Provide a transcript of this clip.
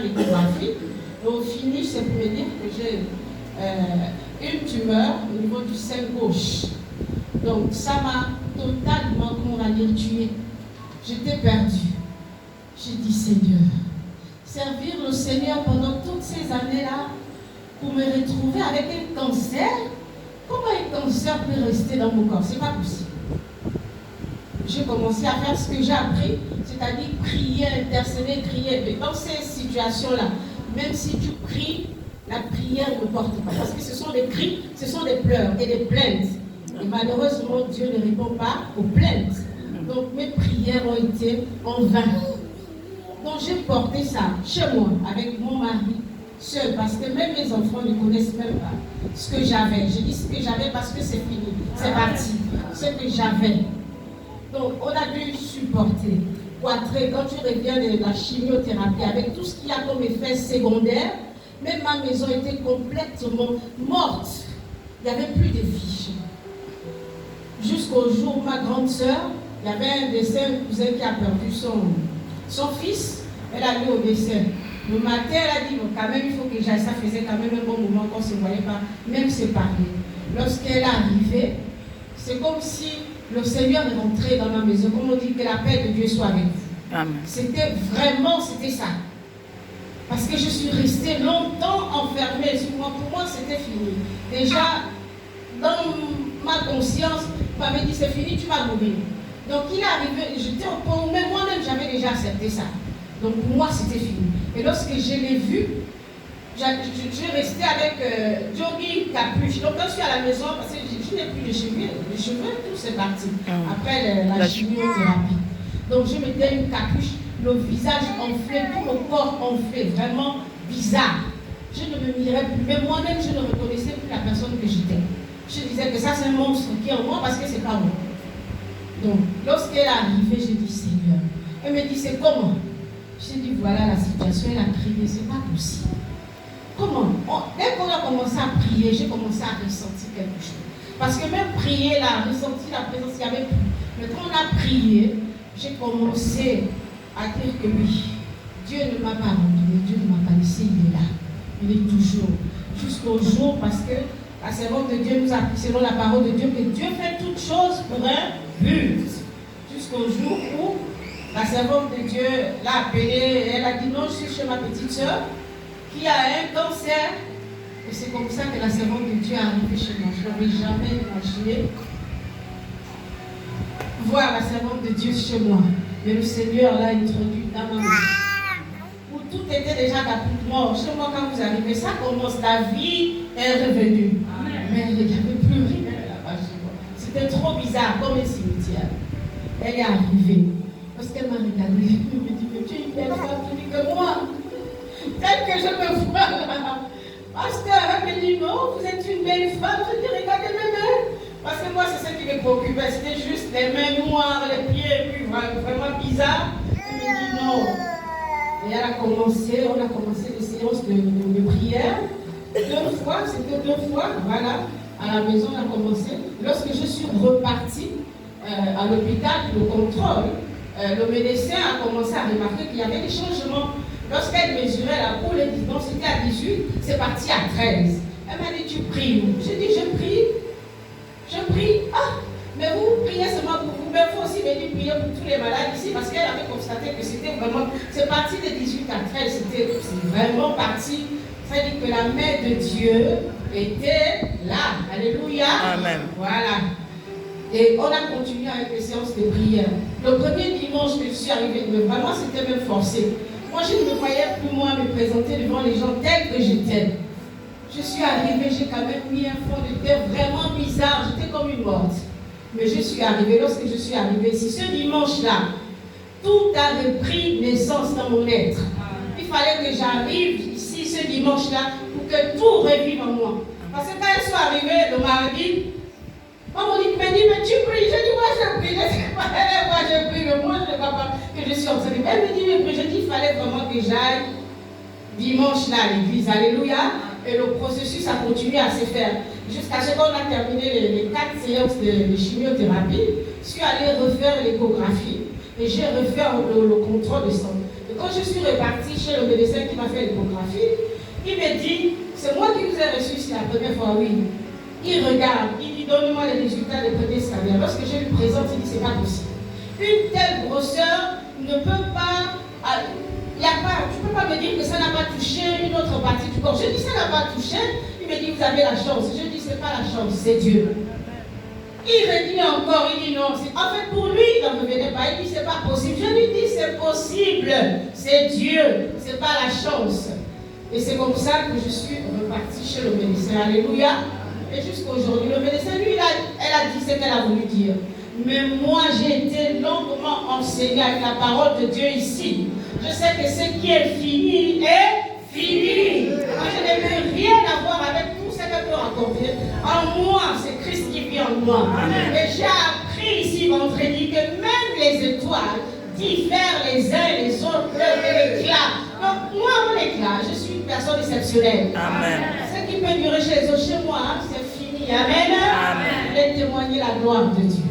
l'échographie. Et au finish, c'est pour me dire que j'ai une tumeur au niveau du sein gauche. Donc ça m'a totalement, comment on va dire, tué. J'étais perdue. J'ai dit, Seigneur, servir le Seigneur pendant toutes ces années-là, pour me retrouver avec un cancer. Comment un cancer peut rester dans mon corps? C'est pas possible. J'ai commencé à faire ce que j'ai appris, c'est-à-dire prier, intercéder, crier. Mais dans ces situations-là, même si tu pries, la prière ne porte pas. Parce que ce sont des cris, ce sont des pleurs et des plaintes. Et malheureusement, Dieu ne répond pas aux plaintes. Donc mes prières ont été en vain. Donc j'ai porté ça chez moi, avec mon mari, seul, parce que même mes enfants ne connaissent même pas ce que j'avais. Je dis ce que j'avais parce que c'est fini, c'est parti. Ce que j'avais. Donc on a dû supporter. Poitré, quand tu reviens de la chimiothérapie, avec tout ce qu'il y a comme effet secondaire, même ma maison était complètement morte. Il n'y avait plus de vie. Jusqu'au jour où ma grande sœur, il y avait un décès, un cousin qui a perdu son fils, elle a mis au décès. Le matin, elle a dit, bon, quand même, il faut que j'aille. Ça faisait quand même un bon moment qu'on ne se voyait pas, même séparés. Lorsqu'elle est arrivée, c'est comme si le Seigneur est rentré dans ma maison. Comme on dit, que la paix de Dieu soit avec vous. Amen. C'était vraiment, c'était ça. Parce que je suis restée longtemps enfermée sur moi. Pour moi, c'était fini. Déjà, dans ma conscience, on m'avait dit, c'est fini, tu vas mourir. Donc il est arrivé, j'étais au point où même moi-même j'avais déjà accepté ça. Donc pour moi c'était fini. Et lorsque je l'ai vu, je restais avec jogging, capuche. Donc quand je suis à la maison, parce que je n'ai plus de cheveux, les cheveux, tout c'est parti. Après la chimiothérapie. Donc je mettais une capuche, le visage enflé, tout mon corps enflé, vraiment bizarre. Je ne me mirais plus, mais moi-même je ne reconnaissais plus la personne que j'étais. Je disais que ça c'est un monstre qui est en moi parce que c'est pas moi. Donc, lorsqu'elle est arrivée, j'ai dit, Seigneur. Elle me dit, c'est comment? J'ai dit, voilà la situation. Elle a crié, c'est pas possible. Comment? Dès qu'on a commencé à prier, j'ai commencé à ressentir quelque chose. Parce que même prier là, ressentir la présence, il n'y avait plus. Mais quand on a prié, j'ai commencé à dire que oui, Dieu ne m'a pas abandonné, Dieu ne m'a pas laissé, il est là. Il est toujours. Jusqu'au jour, parce que la servante de Dieu nous a appris selon la parole de Dieu que Dieu fait toutes choses pour un but. Jusqu'au jour où la servante de Dieu l'a appelée, elle a dit non, je suis chez ma petite soeur qui a un cancer. Et c'est comme ça que la servante de Dieu est arrivée chez moi. Je n'aurais jamais imaginé voir la servante de Dieu chez moi. Mais le Seigneur l'a introduit dans ma maison. Où tout était déjà caputement. Chez moi, quand vous arrivez, ça commence, la vie est revenue. Mais il n'y avait plus rien là-bas chez moi. C'était trop bizarre, comme un cimetière. Elle est arrivée. Parce qu'elle m'a regardée, elle me dit, mais tu es une belle femme, tu dis que moi, telle que je me vois là. Pasteur, elle me dit, non, vous êtes une belle femme. Je dis, regardez mes mains. Parce que moi, c'est ce qui me préoccupait. C'était juste les mains noires, les pieds, et puis vraiment bizarre. Elle me dit, non. Et elle a commencé, on a commencé des séances de prière. 2 fois, c'était 2 fois, voilà. À la maison, on a commencé. Lorsque je suis repartie à l'hôpital, le contrôle, le médecin a commencé à remarquer qu'il y avait des changements. Lorsqu'elle mesurait la boule, elle dit non, c'était à 18, c'est parti à 13. Elle m'a dit, tu pries. J'ai dit, je prie. Je prie. Ah, mais vous priez seulement pour vous, mais il faut aussi venir prier pour tous les malades ici, parce qu'elle avait constaté que c'était vraiment, c'est parti de 18 à 13, c'est vraiment parti. C'est-à-dire que la main de Dieu était là. Alléluia. Amen. Voilà. Et on a continué avec les séances de prière. Le premier dimanche que je suis arrivée, vraiment c'était même forcé. Moi je ne me voyais plus moi me présenter devant les gens tels que j'étais. Je suis arrivée, j'ai quand même mis un fond de terre vraiment bizarre. J'étais comme une morte. Mais je suis arrivée, lorsque je suis arrivée ici, ce dimanche-là, tout a repris naissance dans mon être. Il fallait que j'arrive ici ce dimanche-là pour que tout revive en moi. Parce que quand elles sont arrivées le mardi, maman dit, mais tu pries. Je dis, moi je prie. Je dis, moi je prie, mais moi je ne vois pas que je suis en train de prier. Elle me dit, mais je dis, il fallait vraiment que j'aille dimanche-là à l'église. Alléluia. Et le processus a continué à se faire. Jusqu'à ce qu'on a terminé les 4 séances de chimiothérapie, je suis allée refaire l'échographie et j'ai refait le contrôle de santé. Et quand je suis repartie chez le médecin qui m'a fait l'échographie, il me dit, c'est moi qui vous ai reçu, c'est la première fois, oui. Il regarde, il dit, donne-moi les résultats des premiers scanners. Lorsque je lui présente, il dit, c'est pas possible. Une telle grosseur ne peut pas, tu ne peux pas me dire que ça n'a pas touché une autre partie du corps. Je dis, ça n'a pas touché. Il me dit, vous avez la chance. Je dis, c'est pas la chance, c'est Dieu. Il redit encore, il dit non. En fait, pour lui, il n'en revenait pas. Il dit, c'est pas possible. Je lui dis, c'est possible. C'est Dieu. C'est pas la chance. Et c'est comme ça que je suis repartie chez le médecin. Alléluia. Et jusqu'à aujourd'hui, le médecin, lui, elle a dit ce qu'elle a voulu dire. Mais moi, j'ai été longuement enseignée avec la parole de Dieu ici. Je sais que ce qui est fini est fini. Moi, je n'ai plus rien à voir avec tout ce qu'elle peut raconter. En moi, c'est Christ qui vit en moi. Et j'ai appris ici vendredi que même les étoiles diffèrent les uns et les autres de l'éclat. Donc, moi, mon éclat, je suis une personne exceptionnelle. Amen. Ce qui peut durer chez les autres, chez moi, c'est fini. Amen. Amen. Je vais témoigner la gloire de Dieu.